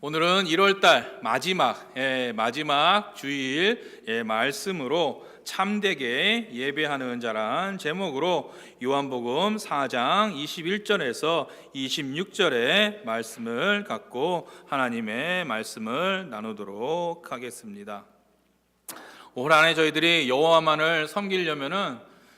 오늘은 1월달 마지막 주일 말씀으로 참되게 예배하는 자란 제목으로 요한복음 4장 21절에서 26절의 말씀을 갖고 하나님의 말씀을 나누도록 하겠습니다. 올 한 해 저희들이 여호와만을 섬기려면은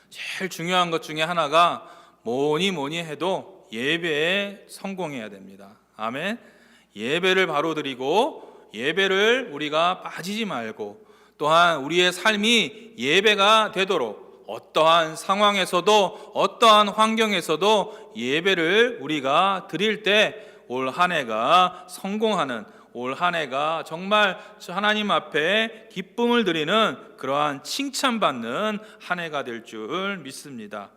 제일 중요한 것 중에 하나가 뭐니 해도 예배에 성공해야 됩니다. 아멘. 예배를 바로 드리고 예배를 우리가 빠지지 말고 또한 우리의 삶이 예배가 되도록 어떠한 상황에서도 어떠한 환경에서도 예배를 우리가 드릴 때 올 한 해가 성공하는, 올 한 해가 정말 하나님 앞에 기쁨을 드리는 그러한 칭찬받는 한 해가 될 줄 믿습니다.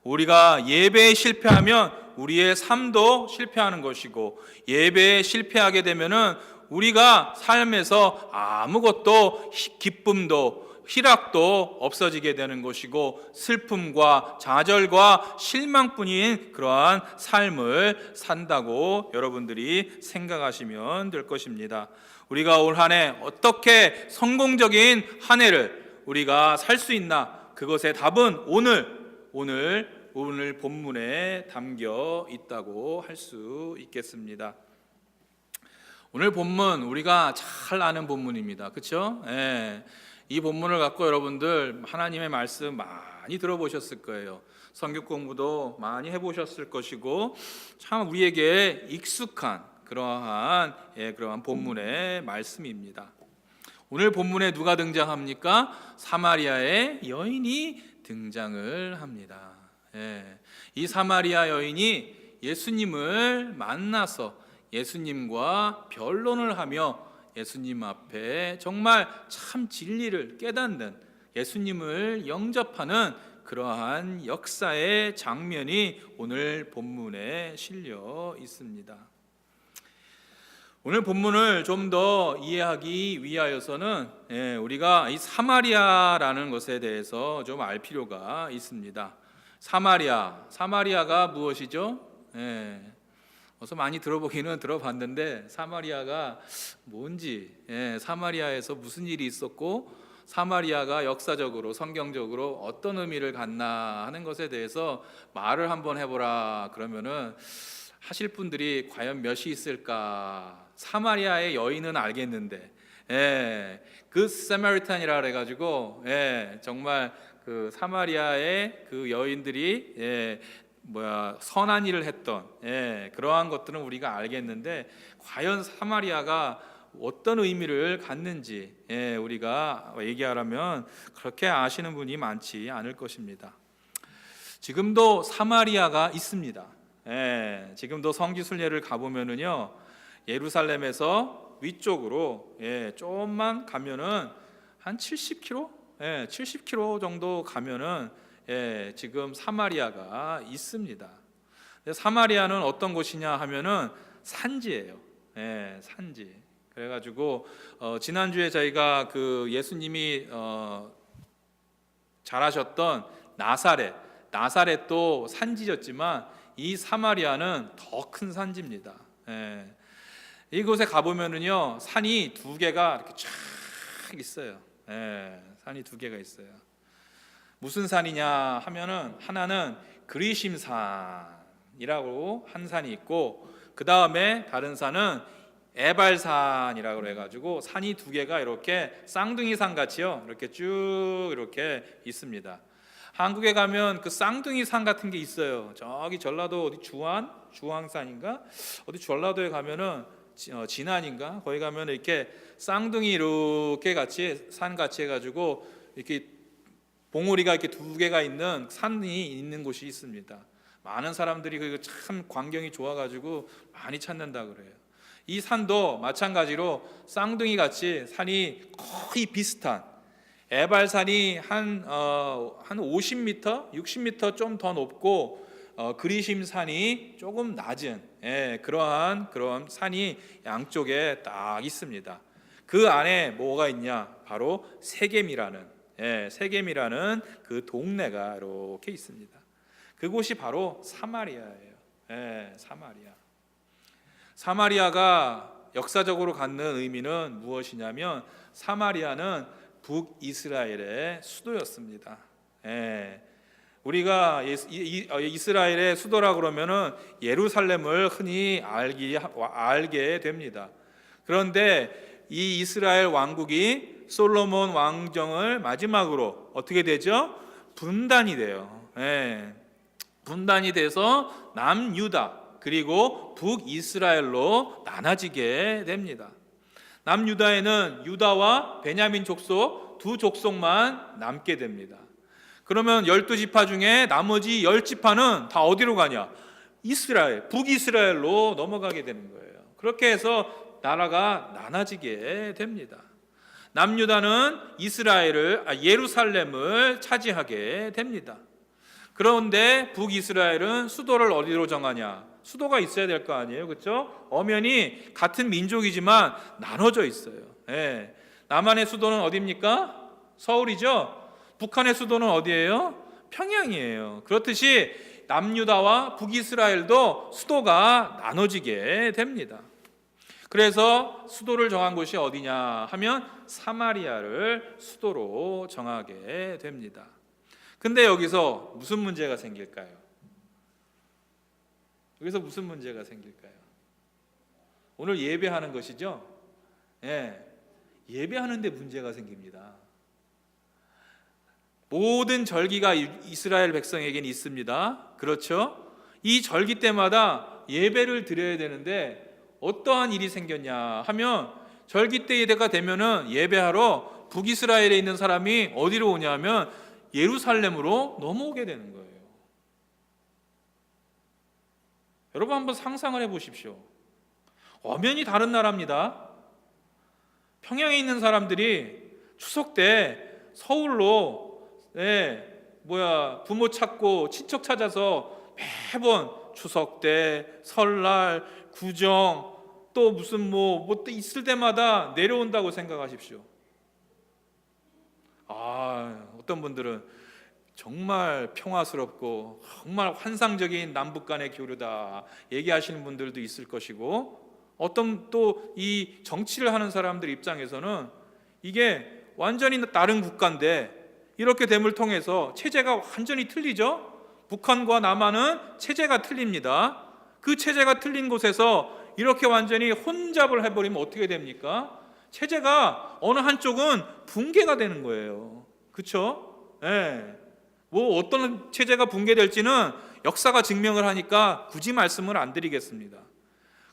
우리가 예배에 실패하면 우리의 삶도 실패하는 것이고, 예배에 실패하게 되면은 우리가 삶에서 아무것도 기쁨도 희락도 없어지게 되는 것이고, 슬픔과 좌절과 실망뿐인 그러한 삶을 산다고 여러분들이 생각하시면 될 것입니다. 우리가 올 한 해 어떻게 성공적인 한 해를 우리가 살 수 있나, 그것의 답은 오늘 본문에 담겨 있다고 할 수 있겠습니다. 오늘 본문 우리가 잘 아는 본문입니다. 그렇죠? 이 본문을 갖고 여러분들 하나님의 말씀 많이 들어보셨을 거예요. 성경 공부도 많이 해보셨을 것이고, 참 우리에게 익숙한 그러한 본문의 말씀입니다. 오늘 본문에 누가 등장합니까? 사마리아의 여인이 등장을 합니다. 이 사마리아 여인이 예수님을 만나서 예수님과 변론을 하며 예수님 앞에 정말 참 진리를 깨닫는, 예수님을 영접하는 그러한 역사의 장면이 오늘 본문에 실려 있습니다. 오늘 본문을 좀 더 이해하기 위하여서는 우리가 이 사마리아라는 것에 대해서 좀 알 필요가 있습니다. 사마리아가 무엇이죠? 어서 많이 들어보기는 들어봤는데 사마리아가 뭔지, 사마리아에서 무슨 일이 있었고 사마리아가 역사적으로 성경적으로 어떤 의미를 갖나 하는 것에 대해서 말을 한번 해보라 그러면은 하실 분들이 과연 몇이 있을까? 사마리아의 여인은 알겠는데, 그 사마리탄이라 그래가지고 정말 그 사마리아의 그 여인들이 선한 일을 했던 그러한 것들은 우리가 알겠는데, 과연 사마리아가 어떤 의미를 갖는지 우리가 얘기하려면 그렇게 아시는 분이 많지 않을 것입니다. 지금도 사마리아가 있습니다. 지금도 성지순례를 가보면은요, 예루살렘에서 위쪽으로 조금만 가면은 한 70km? 70km 정도 가면은 지금 사마리아가 있습니다. 사마리아는 어떤 곳이냐 하면은 산지예요. 산지. 그래가지고 지난주에 저희가 그 예수님이 자라셨던 나사렛도 산지였지만 이 사마리아는 더 큰 산지입니다. 이곳에 가보면은요, 산이 두 개가 이렇게 쫙 있어요. 산이 두 개가 있어요. 무슨 산이냐 하면은 하나는 그리심산이라고 한 산이 있고, 그 다음에 다른 산은 에발산이라고 해가지고 산이 두 개가 이렇게 쌍둥이산 같이요, 이렇게 쭉 이렇게 있습니다. 한국에 가면 그 쌍둥이 산 같은 게 있어요. 저기 전라도 어디 주황산인가? 어디 전라도에 가면은 진안인가? 거기 가면 이렇게 쌍둥이 이렇게 같이 산 같이 해가지고 이렇게 봉우리가 이렇게 두 개가 있는 산이 있는 곳이 있습니다. 많은 사람들이 그 참 광경이 좋아가지고 많이 찾는다 그래요. 이 산도 마찬가지로 쌍둥이 같이 산이 거의 비슷한, 에발산이 한 50m, 60m 좀 더 높고 그리심산이 조금 낮은 그런 산이 양쪽에 딱 있습니다. 그 안에 뭐가 있냐? 바로 세겜이라는 그 동네가 이렇게 있습니다. 그곳이 바로 사마리아예요. 사마리아가 역사적으로 갖는 의미는 무엇이냐면 사마리아는 북이스라엘의 수도였습니다. 예. 우리가 이스라엘의 수도라 그러면은 예루살렘을 흔히 알게 됩니다. 그런데 이 이스라엘 왕국이 솔로몬 왕정을 마지막으로 어떻게 되죠? 분단이 돼요. 예. 분단이 돼서 남유다 그리고 북이스라엘로 나눠지게 됩니다. 남유다에는 유다와 베냐민 족속 두 족속만 남게 됩니다. 그러면 12지파 중에 나머지 10지파는 다 어디로 가냐? 이스라엘, 북이스라엘로 넘어가게 되는 거예요. 그렇게 해서 나라가 나눠지게 됩니다. 남유다는 예루살렘을 차지하게 됩니다. 그런데 북이스라엘은 수도를 어디로 정하냐? 수도가 있어야 될 거 아니에요, 그렇죠? 엄연히 같은 민족이지만 나눠져 있어요. 예. 남한의 수도는 어디입니까? 서울이죠. 북한의 수도는 어디예요? 평양이에요. 그렇듯이 남유다와 북이스라엘도 수도가 나눠지게 됩니다. 그래서 수도를 정한 곳이 어디냐 하면 사마리아를 수도로 정하게 됩니다. 근데 여기서 무슨 문제가 생길까요? 여기서 무슨 문제가 생길까요? 오늘 예배하는 것이죠? 예, 예배하는데 문제가 생깁니다. 모든 절기가 이스라엘 백성에게는 있습니다. 그렇죠? 이 절기 때마다 예배를 드려야 되는데 어떠한 일이 생겼냐 하면 절기 때가 되면은 예배하러 북이스라엘에 있는 사람이 어디로 오냐면 예루살렘으로 넘어오게 되는 거예요. 여러분 한번 상상을 해보십시오. 엄연히 다른 나라입니다. 평양에 있는 사람들이 추석 때 서울로 부모 찾고 친척 찾아서 매번 추석 때, 설날, 구정 또 무슨 뭐 있을 때마다 내려온다고 생각하십시오. 어떤 분들은 정말 평화스럽고 정말 환상적인 남북 간의 교류다 얘기하시는 분들도 있을 것이고, 어떤 또 이 정치를 하는 사람들 입장에서는 이게 완전히 다른 국가인데 이렇게 됨을 통해서 체제가 완전히 틀리죠. 북한과 남한은 체제가 틀립니다. 그 체제가 틀린 곳에서 이렇게 완전히 혼잡을 해버리면 어떻게 됩니까? 체제가 어느 한쪽은 붕괴가 되는 거예요. 그렇죠? 예. 뭐 어떤 체제가 붕괴될지는 역사가 증명을 하니까 굳이 말씀을 안 드리겠습니다.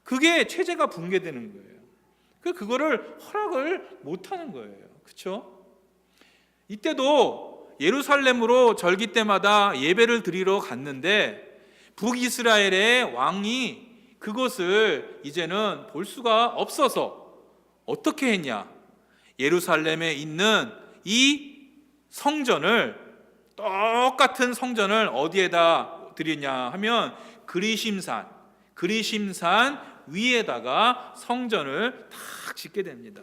그게 체제가 붕괴되는 거예요. 그거를 허락을 못 하는 거예요. 그렇죠? 이때도 예루살렘으로 절기 때마다 예배를 드리러 갔는데 북이스라엘의 왕이 그것을 이제는 볼 수가 없어서 어떻게 했냐? 예루살렘에 있는 이 성전을, 똑같은 성전을 어디에다 드리냐 하면 그리심산 위에다가 성전을 탁 짓게 됩니다.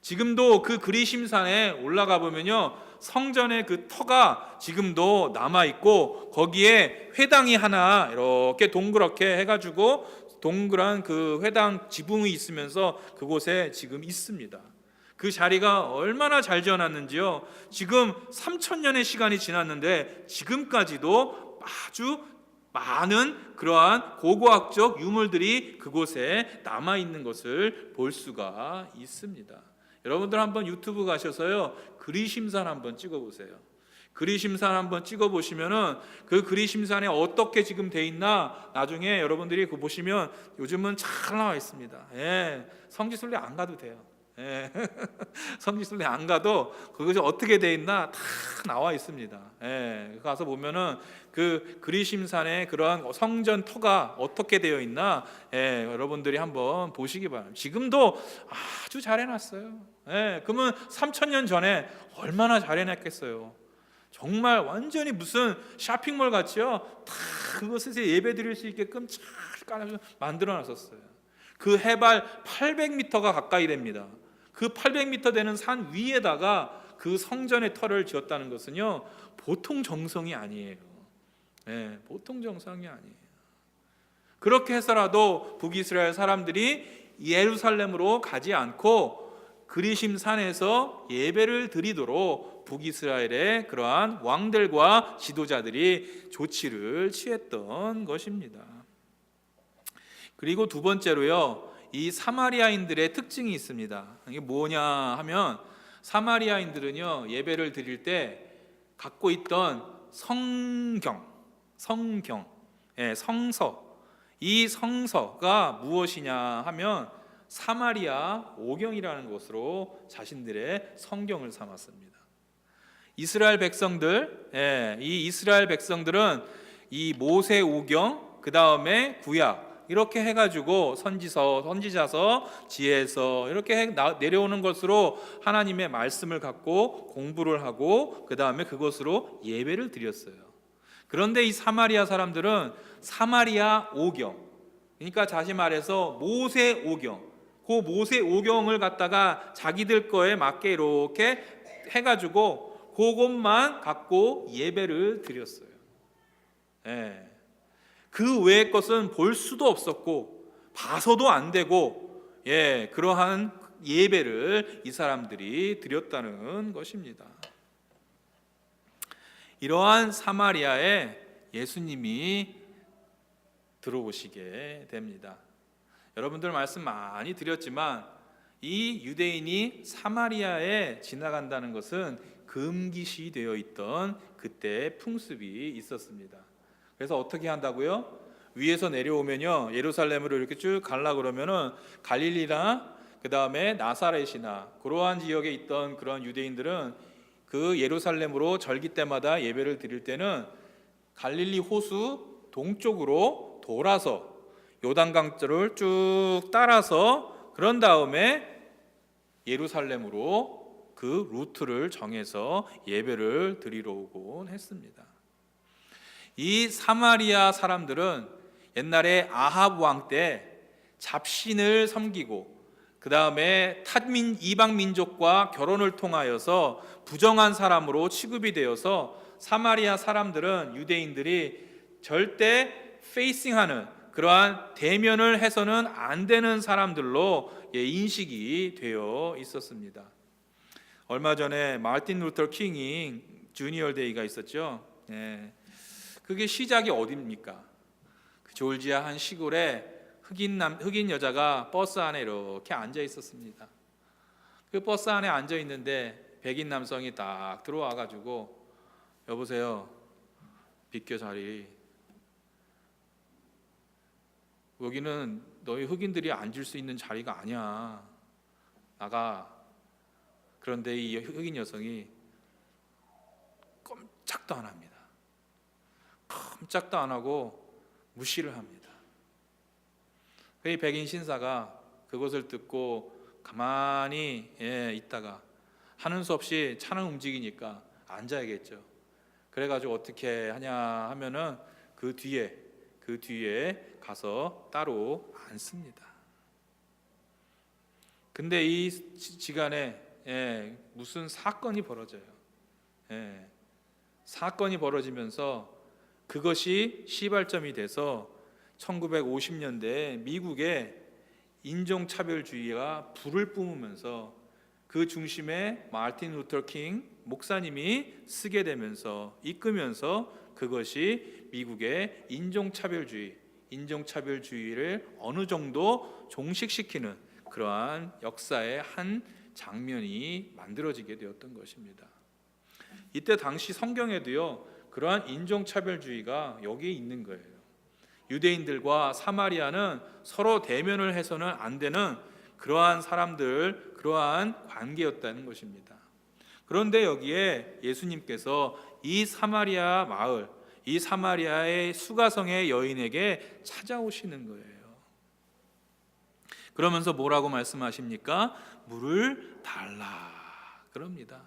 지금도 그 그리심산에 올라가 보면요, 성전의 그 터가 지금도 남아 있고 거기에 회당이 하나 이렇게 동그랗게 해가지고 동그란 그 회당 지붕이 있으면서 그곳에 지금 있습니다. 그 자리가 얼마나 잘 지어놨는지요. 지금 3000년의 시간이 지났는데 지금까지도 아주 많은 그러한 고고학적 유물들이 그곳에 남아 있는 것을 볼 수가 있습니다. 여러분들 한번 유튜브 가셔서요, 그리심산 한번 찍어보세요. 그리심산 한번 찍어보시면은 그 그리심산에 어떻게 지금 돼 있나 나중에 여러분들이 그거 보시면 요즘은 잘 나와 있습니다. 성지순례 안 가도 돼요. 성지순례 안 가도 그것이 어떻게 돼 있나 다 나와 있습니다. 가서 보면은 그 그리심산의 그러한 성전 터가 어떻게 되어 있나 여러분들이 한번 보시기 바랍니다. 지금도 아주 잘 해놨어요. 그러면 3000년 전에 얼마나 잘 해놨겠어요. 정말 완전히 무슨 쇼핑몰 같이요, 다 그것에서 예배 드릴 수 있게끔 잘 만들어 놨었어요. 그 해발 800m가 가까이 됩니다. 그 800m 되는 산 위에다가 그 성전의 터를 지었다는 것은요, 보통 정성이 아니에요. 보통 정성이 아니에요. 그렇게 해서라도 북이스라엘 사람들이 예루살렘으로 가지 않고 그리심 산에서 예배를 드리도록 북이스라엘의 그러한 왕들과 지도자들이 조치를 취했던 것입니다. 그리고 두 번째로요, 이 사마리아인들의 특징이 있습니다. 이게 뭐냐 하면, 사마리아인들은요, 예배를 드릴 때 갖고 있던 성서, 이 성서가 무엇이냐 하면 사마리아 오경이라는 것으로 자신들의 성경을 삼았습니다. 이스라엘 백성들, 이 이스라엘 백성들은 이 모세 오경, 그 다음에 구약, 이렇게 해가지고 선지자서, 지혜서 이렇게 내려오는 것으로 하나님의 말씀을 갖고 공부를 하고 그 다음에 그것으로 예배를 드렸어요. 그런데 이 사마리아 사람들은 사마리아 오경, 그러니까 다시 말해서 모세 오경, 그 모세 오경을 갖다가 자기들 거에 맞게 이렇게 해가지고 그것만 갖고 예배를 드렸어요. 그 외의 것은 볼 수도 없었고 봐서도 안 되고, 그러한 예배를 이 사람들이 드렸다는 것입니다. 이러한 사마리아에 예수님이 들어오시게 됩니다. 여러분들 말씀 많이 드렸지만 이 유대인이 사마리아에 지나간다는 것은 금기시 되어 있던 그때의 풍습이 있었습니다. 그래서 어떻게 한다고요? 위에서 내려오면요, 예루살렘으로 이렇게 쭉 가려고 그러면은 갈릴리나 그 다음에 나사렛이나 그러한 지역에 있던 그런 유대인들은 그 예루살렘으로 절기 때마다 예배를 드릴 때는 갈릴리 호수 동쪽으로 돌아서 요단강줄을 쭉 따라서 그런 다음에 예루살렘으로 그 루트를 정해서 예배를 드리러 오곤 했습니다. 이 사마리아 사람들은 옛날에 아합 왕 때 잡신을 섬기고 그 다음에 이방 민족과 결혼을 통하여서 부정한 사람으로 취급이 되어서 사마리아 사람들은 유대인들이 절대 페이싱하는 그러한 대면을 해서는 안 되는 사람들로 인식이 되어 있었습니다. 얼마 전에 마틴 루터 킹이 주니어 데이가 있었죠. 그게 시작이 어디입니까? 그 졸지아 한 시골에 흑인 여자가 버스 안에 이렇게 앉아 있었습니다. 그 버스 안에 앉아 있는데 백인 남성이 딱 들어와 가지고, 여보세요, 비켜 자리, 여기는 너희 흑인들이 앉을 수 있는 자리가 아니야, 나가. 그런데 이 흑인 여성이 꼼짝도 안 합니다. 꼼짝도 안 하고 무시를 합니다. 이 백인 신사가 그것을 듣고 가만히 있다가 하는 수 없이 차는 움직이니까 앉아야겠죠. 그래가지고 어떻게 하냐 하면은 그 뒤에 가서 따로 앉습니다. 근데 이 시간에 무슨 사건이 벌어져요. 사건이 벌어지면서 그것이 시발점이 돼서 1950년대에 미국의 인종차별주의가 불을 뿜으면서 그 중심에 마틴 루터 킹 목사님이 쓰게 되면서 이끄면서 그것이 미국의 인종차별주의를 어느 정도 종식시키는 그러한 역사의 한 장면이 만들어지게 되었던 것입니다. 이때 당시 성경에도요, 그러한 인종차별주의가 여기에 있는 거예요. 유대인들과 사마리아는 서로 대면을 해서는 안 되는 그러한 사람들, 그러한 관계였다는 것입니다. 그런데 여기에 예수님께서 이 사마리아 마을, 이 사마리아의 수가성의 여인에게 찾아오시는 거예요. 그러면서 뭐라고 말씀하십니까? 물을 달라 그럽니다.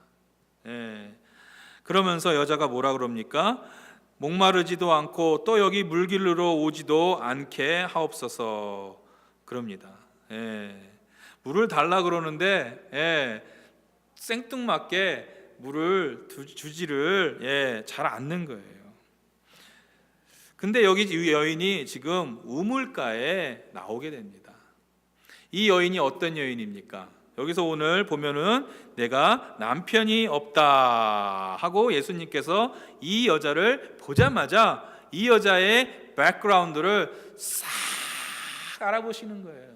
그러면서 여자가 뭐라 그럽니까? 목마르지도 않고 또 여기 물길로 오지도 않게 하옵소서 그럽니다. 물을 달라 그러는데 생뚱맞게 물을 주지를 잘 않는 거예요. 근데 여기 이 여인이 지금 우물가에 나오게 됩니다. 이 여인이 어떤 여인입니까? 여기서 오늘 보면은 내가 남편이 없다 하고 예수님께서 이 여자를 보자마자 이 여자의 백그라운드를 싹 알아보시는 거예요.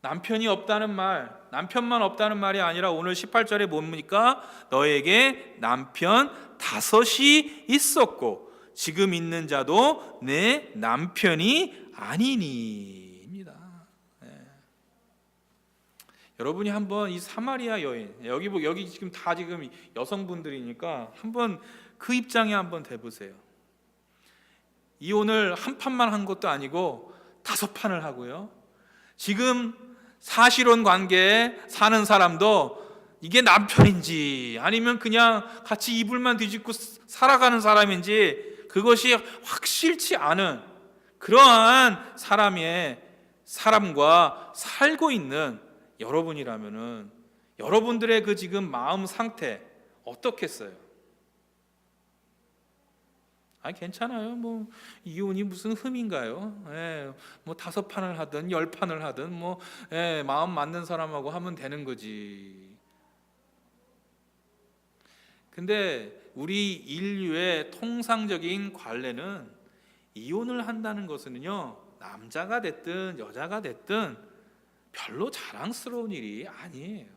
남편이 없다는 말, 남편만 없다는 말이 아니라 오늘 18절에 뭡니까? 너에게 남편 5이 있었고 지금 있는 자도 내 남편이 아니니입니다. 여러분이 한번 이 사마리아 여인, 여기 지금 다 지금 여성분들이니까 한번 그 입장에 한번 대보세요. 이혼을 한 판만 한 것도 아니고 5판을 하고요. 지금 사실혼 관계에 사는 사람도 이게 남편인지 아니면 그냥 같이 이불만 뒤집고 살아가는 사람인지 그것이 확실치 않은 그러한 사람과 살고 있는 여러분이라면은 여러분들의 그 지금 마음 상태 어떻겠어요? 괜찮아요. 뭐 이혼이 무슨 흠인가요? 뭐 5판을 하든 10판을 하든 뭐 마음 맞는 사람하고 하면 되는 거지. 근데 우리 인류의 통상적인 관례는 이혼을 한다는 것은요, 남자가 됐든 여자가 됐든 별로 자랑스러운 일이 아니에요.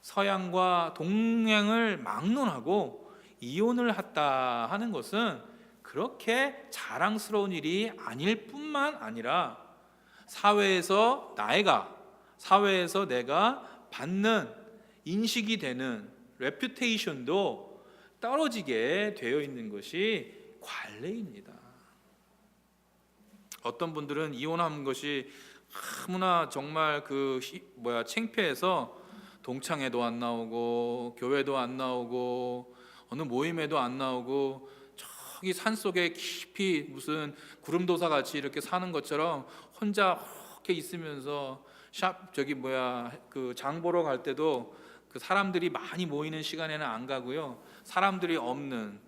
서양과 동양을 막론하고 이혼을 했다 하는 것은 그렇게 자랑스러운 일이 아닐 뿐만 아니라 사회에서 내가 받는 인식이 되는 레퓨테이션도 떨어지게 되어 있는 것이 관례입니다. 어떤 분들은 이혼한 것이 너무나 정말 창피해서 동창회도 안 나오고 교회도 안 나오고 어느 모임에도 안 나오고 저기 산속에 깊이 무슨 구름도사 같이 이렇게 사는 것처럼 혼자 이렇게 있으면서 장 보러 갈 때도 그 사람들이 많이 모이는 시간에는 안 가고요. 사람들이 없는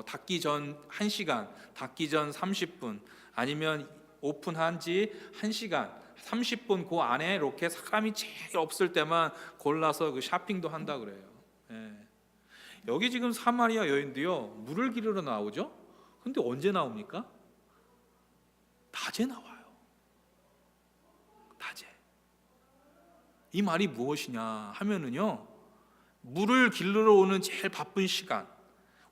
닫기 전 1시간, 닫기 전 30분 아니면 오픈한 지 1시간 30분 그 안에 이렇게 사람이 제일 없을 때만 골라서 그 쇼핑도 한다 그래요. 여기 지금 사마리아 여인도요, 물을 기르러 나오죠. 근데 언제 나옵니까? 낮에 나와요. 낮에. 이 말이 무엇이냐 하면은요, 물을 기르러 오는 제일 바쁜 시간,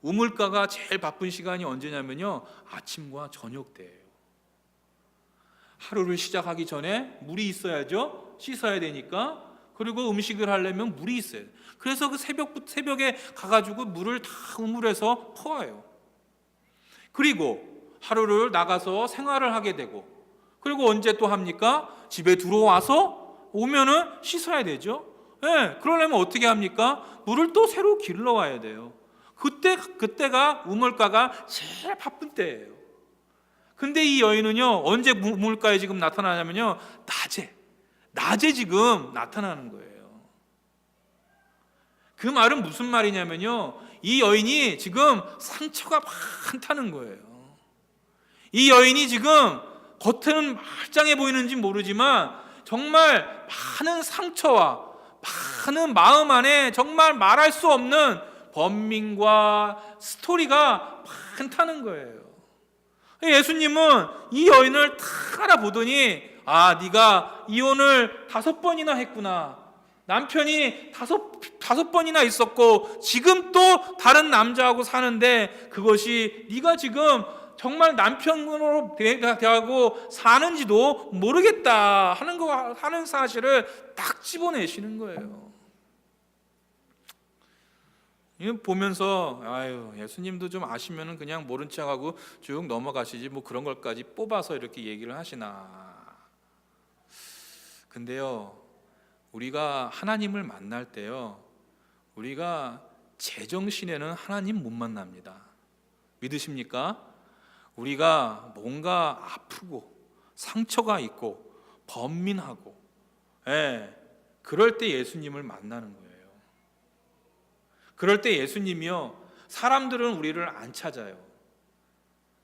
우물가가 제일 바쁜 시간이 언제냐면요, 아침과 저녁 때예요. 하루를 시작하기 전에 물이 있어야죠. 씻어야 되니까. 그리고 음식을 하려면 물이 있어요. 그래서 그 새벽에 가가지고 물을 다 우물에서 퍼와요. 그리고 하루를 나가서 생활을 하게 되고, 그리고 언제 또 합니까? 집에 들어와서 오면은 씻어야 되죠. 그러려면 어떻게 합니까? 물을 또 새로 길러 와야 돼요. 그때가 우물가가 제일 바쁜 때예요. 근데 이 여인은요, 언제 우물가에 지금 나타나냐면요, 낮에 지금 나타나는 거예요. 그 말은 무슨 말이냐면요, 이 여인이 지금 상처가 많다는 거예요. 이 여인이 지금 겉에는 말짱해 보이는지 모르지만 정말 많은 상처와 많은 마음 안에 정말 말할 수 없는 번민과 스토리가 많다는 거예요. 예수님은 이 여인을 다 알아보더니, 네가 이혼을 5번이나 했구나. 남편이 다섯 번이나 있었고 지금 또 다른 남자하고 사는데 그것이 네가 지금 정말 남편으로 대하고 사는지도 모르겠다 하는 사실을 딱 집어내시는 거예요. 이거 보면서 예수님도 좀 아시면은 그냥 모른 척하고 쭉 넘어가시지 뭐 그런 걸까지 뽑아서 이렇게 얘기를 하시나. 근데요, 우리가 하나님을 만날 때요, 우리가 제정신에는 하나님 못 만납니다. 믿으십니까? 우리가 뭔가 아프고 상처가 있고 번민하고 그럴 때 예수님을 만나는 거예요. 그럴 때 예수님이요, 사람들은 우리를 안 찾아요.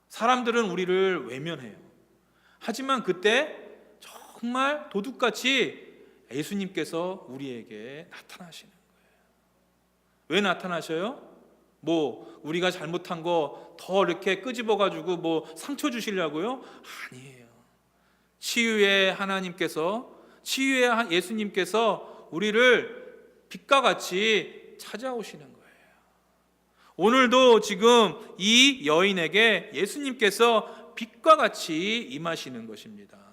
사람들은 우리를 외면해요. 하지만 그때 정말 도둑같이 예수님께서 우리에게 나타나시는 거예요. 왜 나타나셔요? 뭐 우리가 잘못한 거 더 이렇게 끄집어가지고 뭐 상처 주시려고요? 아니에요. 치유의 하나님께서, 치유의 예수님께서 우리를 빛과 같이 찾아오시는 거예요. 오늘도 지금 이 여인에게 예수님께서 빛과 같이 임하시는 것입니다.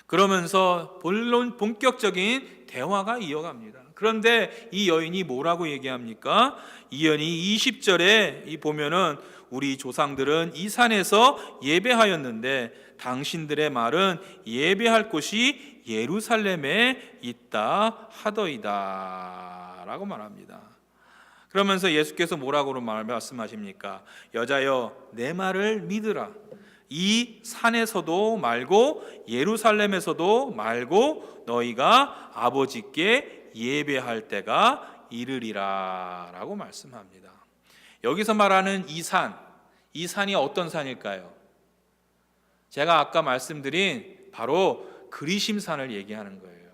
그러면서 본격적인 대화가 이어갑니다. 그런데 이 여인이 뭐라고 얘기합니까? 이 여인이 20절에 보면은 우리 조상들은 이 산에서 예배하였는데 당신들의 말은 예배할 곳이 예루살렘에 있다 하더이다 라고 말합니다. 그러면서 예수께서 뭐라고 말씀하십니까? 여자여 내 말을 믿으라. 이 산에서도 말고 예루살렘에서도 말고 너희가 아버지께 예배할 때가 이르리라 라고 말씀합니다. 여기서 말하는 이 산이 어떤 산일까요? 제가 아까 말씀드린 바로 그리심산을 얘기하는 거예요.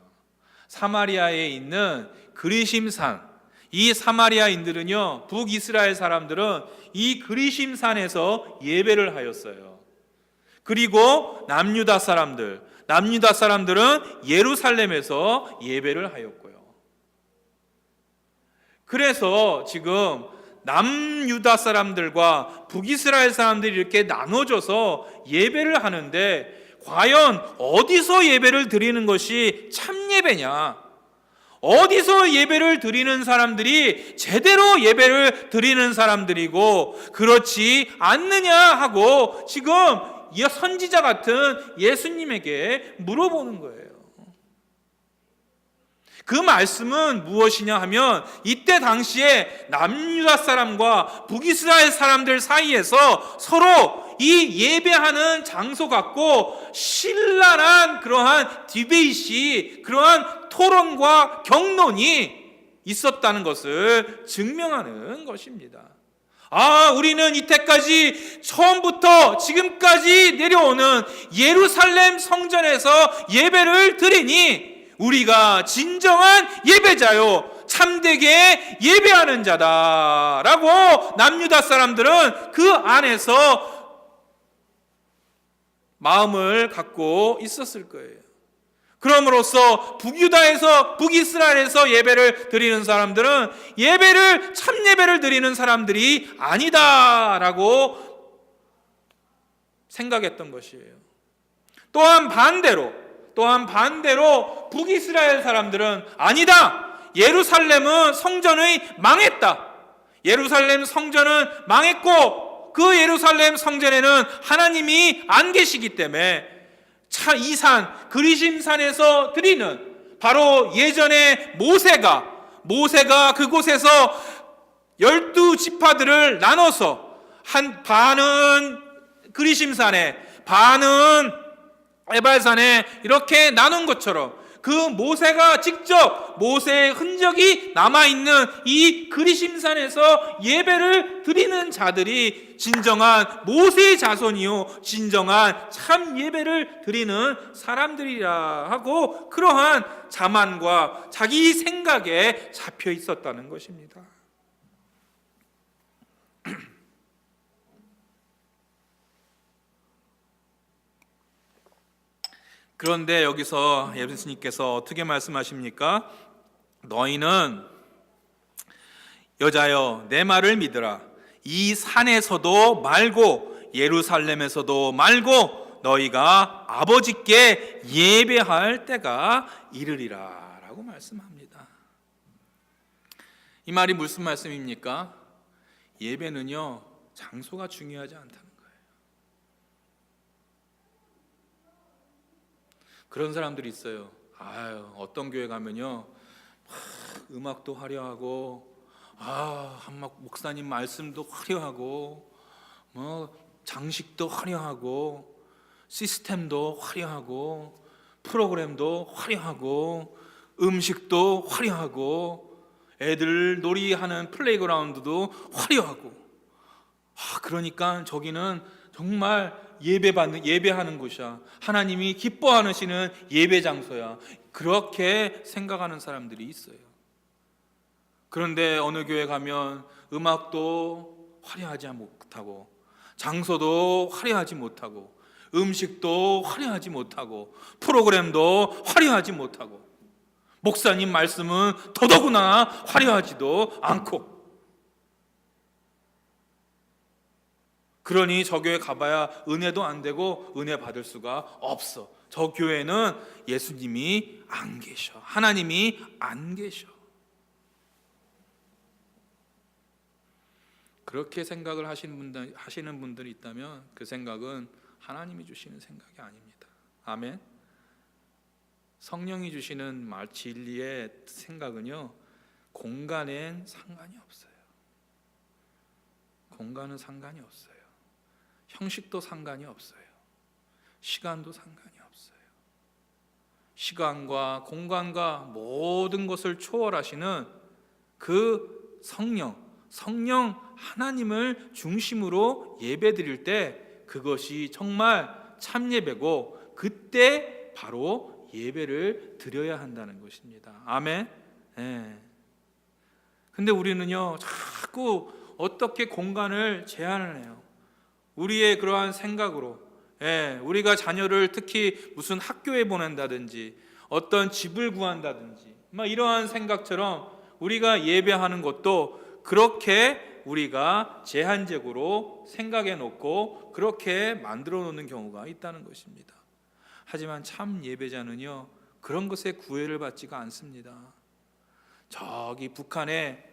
사마리아에 있는 그리심산. 이 사마리아인들은요, 북이스라엘 사람들은 이 그리심산에서 예배를 하였어요. 그리고 남유다 사람들은 예루살렘에서 예배를 하였고요. 그래서 지금 남유다 사람들과 북이스라엘 사람들이 이렇게 나눠져서 예배를 하는데 과연 어디서 예배를 드리는 것이 참 예배냐? 어디서 예배를 드리는 사람들이 제대로 예배를 드리는 사람들이고 그렇지 않느냐 하고 지금 선지자 같은 예수님에게 물어보는 거예요. 그 말씀은 무엇이냐 하면 이때 당시에 남유다 사람과 북이스라엘 사람들 사이에서 서로 이 예배하는 장소 갖고 신랄한 그러한 디베이시, 그러한 토론과 경론이 있었다는 것을 증명하는 것입니다. 우리는 이때까지 처음부터 지금까지 내려오는 예루살렘 성전에서 예배를 드리니 우리가 진정한 예배자요 참되게 예배하는 자다라고 남유다 사람들은 그 안에서 마음을 갖고 있었을 거예요. 그럼으로써 북유다에서 북이스라엘에서 예배를 드리는 사람들은 참 예배를 드리는 사람들이 아니다라고 생각했던 것이에요. 또한 반대로 북이스라엘 사람들은 아니다. 예루살렘은 성전의 망했다. 예루살렘 성전은 망했고 그 예루살렘 성전에는 하나님이 안 계시기 때문에 이 산 그리심산에서 드리는 바로 예전에 모세가 그곳에서 12지파들을 나눠서 한 반은 그리심산에 반은 에발산에 이렇게 나눈 것처럼 그 모세가 직접 모세의 흔적이 남아있는 이 그리심산에서 예배를 드리는 자들이 진정한 모세의 자손이요 진정한 참 예배를 드리는 사람들이라 하고 그러한 자만과 자기 생각에 잡혀 있었다는 것입니다. 그런데 여기서 예수님께서 어떻게 말씀하십니까? 너희는 여자여 내 말을 믿으라. 이 산에서도 말고 예루살렘에서도 말고 너희가 아버지께 예배할 때가 이르리라 라고 말씀합니다. 이 말이 무슨 말씀입니까? 예배는요 장소가 중요하지 않다는 거예요. 그런 사람들이 있어요. 어떤 교회 가면요 음악도 화려하고 목사님 말씀도 화려하고 장식도 화려하고 시스템도 화려하고 프로그램도 화려하고 음식도 화려하고 애들 놀이하는 플레이그라운드도 화려하고 그러니까 저기는 정말 예배하는 곳이야. 하나님이 기뻐하시는 예배 장소야. 그렇게 생각하는 사람들이 있어요. 그런데 어느 교회 가면 음악도 화려하지 못하고, 장소도 화려하지 못하고, 음식도 화려하지 못하고, 프로그램도 화려하지 못하고, 목사님 말씀은 더더구나 화려하지도 않고, 그러니 저 교회 가봐야 은혜도 안 되고 은혜 받을 수가 없어. 저 교회는 예수님이 안 계셔. 하나님이 안 계셔. 그렇게 생각을 하시는 분들이 있다면 그 생각은 하나님이 주시는 생각이 아닙니다. 아멘. 성령이 주시는 진리의 생각은요, 공간엔 상관이 없어요. 공간은 상관이 없어요. 형식도 상관이 없어요. 시간도 상관이 없어요. 시간과 공간과 모든 것을 초월하시는 그 성령 하나님을 중심으로 예배드릴 때 그것이 정말 참 예배고, 그때 바로 예배를 드려야 한다는 것입니다. 아멘. 네. 근데 우리는요, 자꾸 어떻게 공간을 제한을 해요. 우리의 그러한 생각으로, 우리가 자녀를 특히 무슨 학교에 보낸다든지 어떤 집을 구한다든지 이러한 생각처럼 우리가 예배하는 것도 그렇게 우리가 제한적으로 생각해 놓고 그렇게 만들어 놓는 경우가 있다는 것입니다. 하지만 참 예배자는요, 그런 것에 구애를 받지가 않습니다. 저기 북한에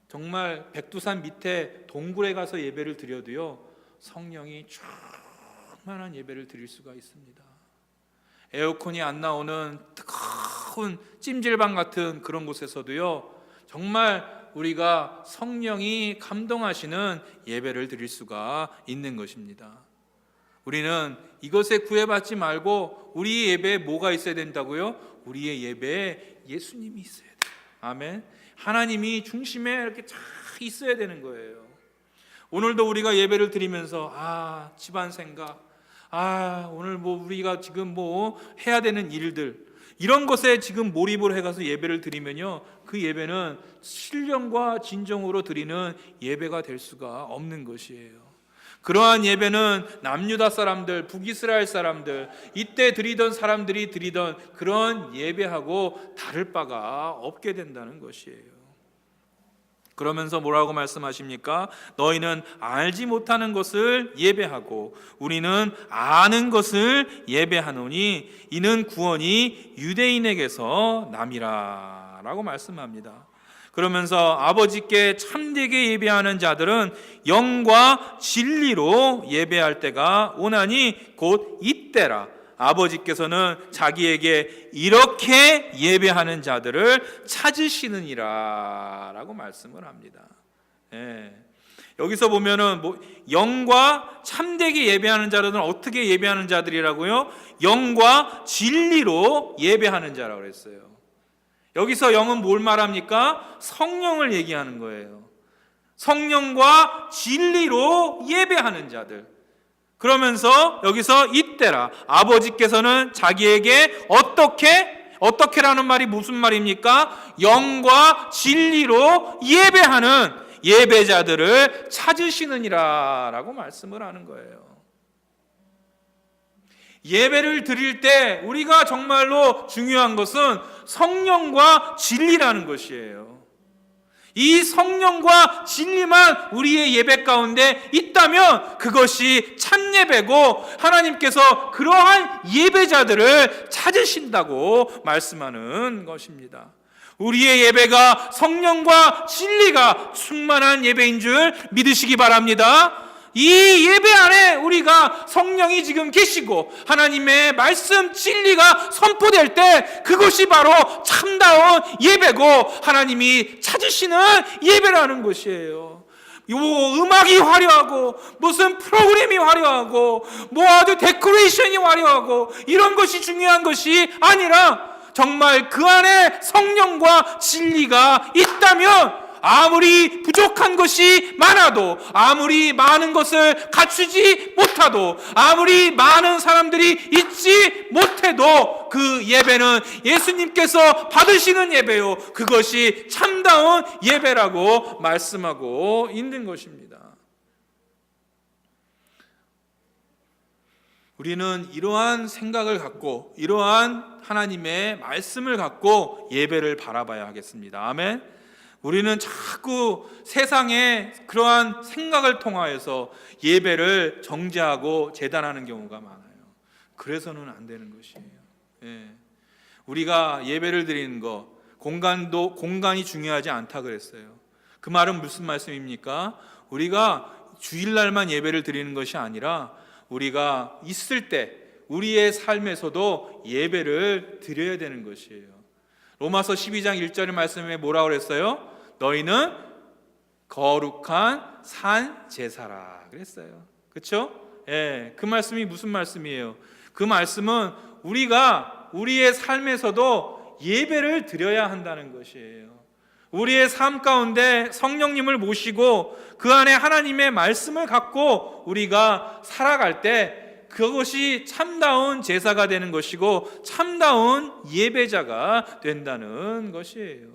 정말 백두산 밑에 동굴에 가서 예배를 드려도요, 성령이 충만한 예배를 드릴 수가 있습니다. 에어컨이 안 나오는 뜨거운 찜질방 같은 그런 곳에서도요, 정말 우리가 성령이 감동하시는 예배를 드릴 수가 있는 것입니다. 우리는 이것에 구애받지 말고 우리의 예배에 뭐가 있어야 된다고요? 우리의 예배에 예수님이 있어야 돼요. 아멘. 하나님이 중심에 이렇게 쫙 있어야 되는 거예요. 오늘도 우리가 예배를 드리면서 집안 생각, 오늘 우리가 지금 해야 되는 일들, 이런 것에 지금 몰입을 해가서 예배를 드리면요, 그 예배는 신령과 진정으로 드리는 예배가 될 수가 없는 것이에요. 그러한 예배는 남유다 사람들, 북이스라엘 사람들, 이때 드리던 사람들이 드리던 그런 예배하고 다를 바가 없게 된다는 것이에요. 그러면서 뭐라고 말씀하십니까? 너희는 알지 못하는 것을 예배하고 우리는 아는 것을 예배하노니 이는 구원이 유대인에게서 남이라 라고 말씀합니다. 그러면서 아버지께 참되게 예배하는 자들은 영과 진리로 예배할 때가 오나니 곧 이때라. 아버지께서는 자기에게 이렇게 예배하는 자들을 찾으시느니라 라고 말씀을 합니다. 여기서 보면은 영과 참되게 예배하는 자들은 어떻게 예배하는 자들이라고요? 영과 진리로 예배하는 자라고 그랬어요. 여기서 영은 뭘 말합니까? 성령을 얘기하는 거예요. 성령과 진리로 예배하는 자들. 그러면서 여기서 이때라, 아버지께서는 자기에게 어떻게라는 말이 무슨 말입니까? 영과 진리로 예배하는 예배자들을 찾으시느니라 라고 말씀을 하는 거예요. 예배를 드릴 때 우리가 정말로 중요한 것은 성령과 진리라는 것이에요. 이 성령과 진리만 우리의 예배 가운데 있다면 그것이 참 예배고, 하나님께서 그러한 예배자들을 찾으신다고 말씀하는 것입니다. 우리의 예배가 성령과 진리가 충만한 예배인 줄 믿으시기 바랍니다. 이 예배 안에 우리가 성령이 지금 계시고 하나님의 말씀 진리가 선포될 때 그것이 바로 참다운 예배고 하나님이 찾으시는 예배라는 것이에요. 음악이 화려하고 무슨 프로그램이 화려하고 아주 데코레이션이 화려하고 이런 것이 중요한 것이 아니라 정말 그 안에 성령과 진리가 있다면 아무리 부족한 것이 많아도, 아무리 많은 것을 갖추지 못하도, 아무리 많은 사람들이 있지 못해도 그 예배는 예수님께서 받으시는 예배요, 그것이 참다운 예배라고 말씀하고 있는 것입니다. 우리는 이러한 생각을 갖고, 이러한 하나님의 말씀을 갖고 예배를 바라봐야 하겠습니다. 아멘. 우리는 자꾸 세상의 그러한 생각을 통하여서 예배를 정죄하고 재단하는 경우가 많아요. 그래서는 안 되는 것이에요. 예. 우리가 예배를 드리는 것, 공간이 중요하지 않다 그랬어요. 그 말은 무슨 말씀입니까? 우리가 주일날만 예배를 드리는 것이 아니라 우리가 있을 때 우리의 삶에서도 예배를 드려야 되는 것이에요. 로마서 12장 1절의 말씀에 뭐라고 그랬어요? 너희는 거룩한 산 제사라 그랬어요. 그렇죠? 예, 그 말씀이 무슨 말씀이에요? 그 말씀은 우리가 우리의 삶에서도 예배를 드려야 한다는 것이에요. 우리의 삶 가운데 성령님을 모시고 그 안에 하나님의 말씀을 갖고 우리가 살아갈 때 그것이 참다운 제사가 되는 것이고 참다운 예배자가 된다는 것이에요.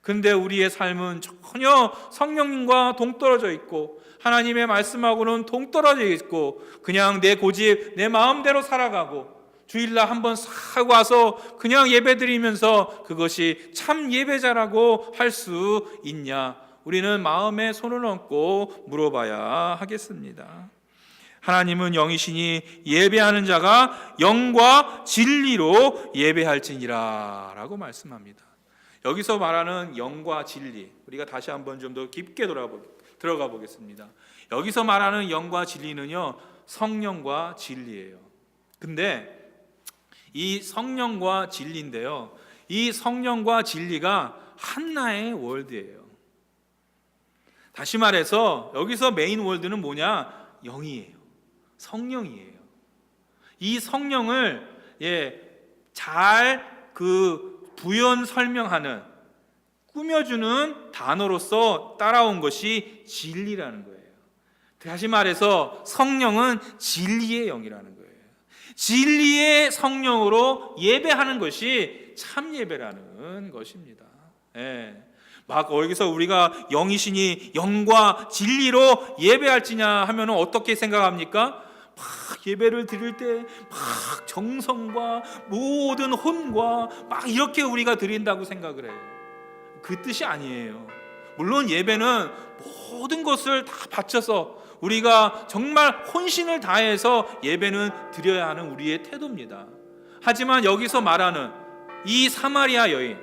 그런데 우리의 삶은 전혀 성령님과 동떨어져 있고 하나님의 말씀하고는 동떨어져 있고 그냥 내 고집, 내 마음대로 살아가고 주일날 한번 싹 와서 그냥 예배드리면서 그것이 참 예배자라고 할 수 있냐? 우리는 마음에 손을 얹고 물어봐야 하겠습니다. 하나님은 영이시니 예배하는 자가 영과 진리로 예배할지니라 라고 말씀합니다. 여기서 말하는 영과 진리, 우리가 다시 한번 좀 더 깊게 들어가 보겠습니다. 여기서 말하는 영과 진리는요, 성령과 진리예요. 근데 이 성령과 진리인데요, 이 성령과 진리가 하나의 월드예요. 다시 말해서 여기서 메인 월드는 뭐냐? 영이에요. 성령이에요. 이 성령을 잘 부연 설명하는, 꾸며주는 단어로서 따라온 것이 진리라는 거예요. 다시 말해서 성령은 진리의 영이라는 거예요. 진리의 성령으로 예배하는 것이 참 예배라는 것입니다. 막 여기서 우리가 영이시니 영과 진리로 예배할지냐 하면 어떻게 생각합니까? 막 예배를 드릴 때 막 정성과 모든 혼과 막 이렇게 우리가 드린다고 생각을 해요. 그 뜻이 아니에요. 물론 예배는 모든 것을 다 바쳐서 우리가 정말 혼신을 다해서 예배는 드려야 하는 우리의 태도입니다. 하지만 여기서 말하는 이 사마리아 여인,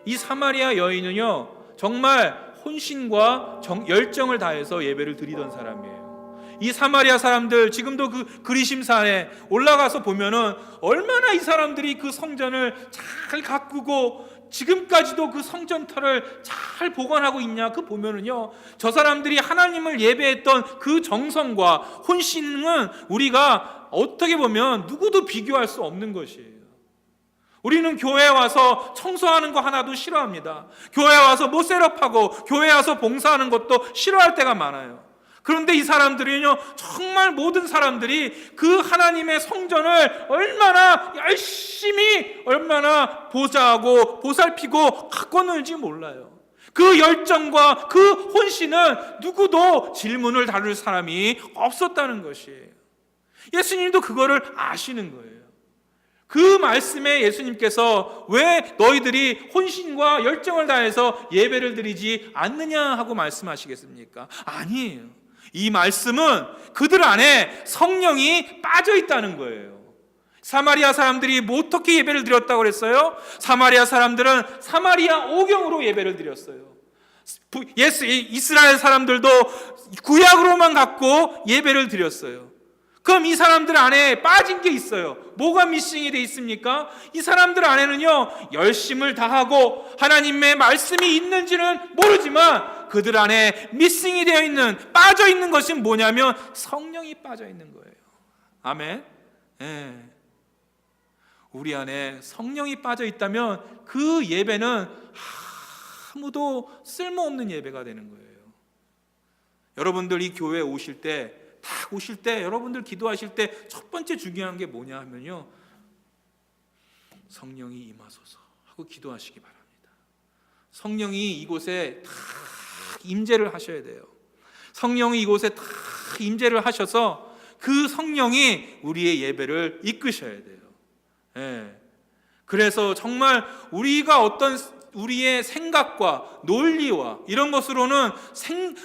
이 사마리아 여인은요 정말 혼신과 열정을 다해서 예배를 드리던 사람이에요. 이 사마리아 사람들 지금도 그 그리심산에 올라가서 보면은 얼마나 이 사람들이 그 성전을 잘 가꾸고 지금까지도 그 성전터를 잘 보관하고 있냐, 그 보면은요 저 사람들이 하나님을 예배했던 그 정성과 혼신은 우리가 어떻게 보면 누구도 비교할 수 없는 것이에요. 우리는 교회에 와서 청소하는 거 하나도 싫어합니다. 교회에 와서 모세럽하고 교회에 와서 봉사하는 것도 싫어할 때가 많아요. 그런데 이 사람들은요 정말 모든 사람들이 그 하나님의 성전을 얼마나 열심히 얼마나 보좌하고 보살피고 갖고 놀지 몰라요. 그 열정과 그 혼신은 누구도 질문을 다룰 사람이 없었다는 것이에요. 예수님도 그거를 아시는 거예요. 그 말씀에 예수님께서 왜 너희들이 혼신과 열정을 다해서 예배를 드리지 않느냐 하고 말씀하시겠습니까? 아니에요. 이 말씀은 그들 안에 성령이 빠져 있다는 거예요. 사마리아 사람들이 어떻게 예배를 드렸다고 그랬어요? 사마리아 사람들은 사마리아 오경으로 예배를 드렸어요. 이스라엘 사람들도 구약으로만 갖고 예배를 드렸어요. 그럼 이 사람들 안에 빠진 게 있어요. 뭐가 미싱이 돼 있습니까? 이 사람들 안에는요 열심을 다하고 하나님의 말씀이 있는지는 모르지만 그들 안에 미싱이 되어 있는, 빠져 있는 것이 뭐냐면 성령이 빠져 있는 거예요. 아멘. 우리 안에 성령이 빠져 있다면 그 예배는 아무도 쓸모없는 예배가 되는 거예요. 여러분들 이 교회에 오실 때, 여러분들 기도하실 때 첫 번째 중요한 게 뭐냐 하면요, 성령이 임하소서 하고 기도하시기 바랍니다. 성령이 이곳에 다 임재를 하셔야 돼요. 성령이 이곳에 다 임재를 하셔서 그 성령이 우리의 예배를 이끄셔야 돼요. 예. 그래서 정말 우리가 우리의 생각과 논리와 이런 것으로는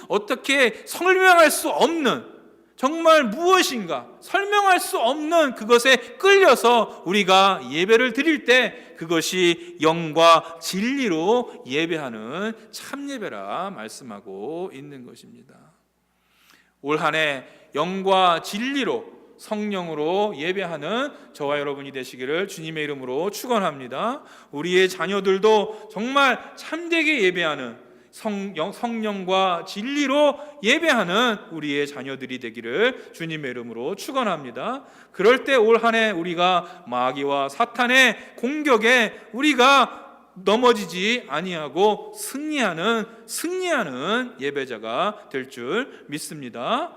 어떻게 설명할 수 없는, 정말 무엇인가 설명할 수 없는 그것에 끌려서 우리가 예배를 드릴 때 그것이 영과 진리로 예배하는 참 예배라 말씀하고 있는 것입니다. 올 한 해 영과 진리로 성령으로 예배하는 저와 여러분이 되시기를 주님의 이름으로 축원합니다. 우리의 자녀들도 정말 참되게 예배하는 성령과 진리로 예배하는 우리의 자녀들이 되기를 주님의 이름으로 축원합니다. 그럴 때 올 한 해 우리가 마귀와 사탄의 공격에 우리가 넘어지지 아니하고 승리하는 예배자가 될 줄 믿습니다.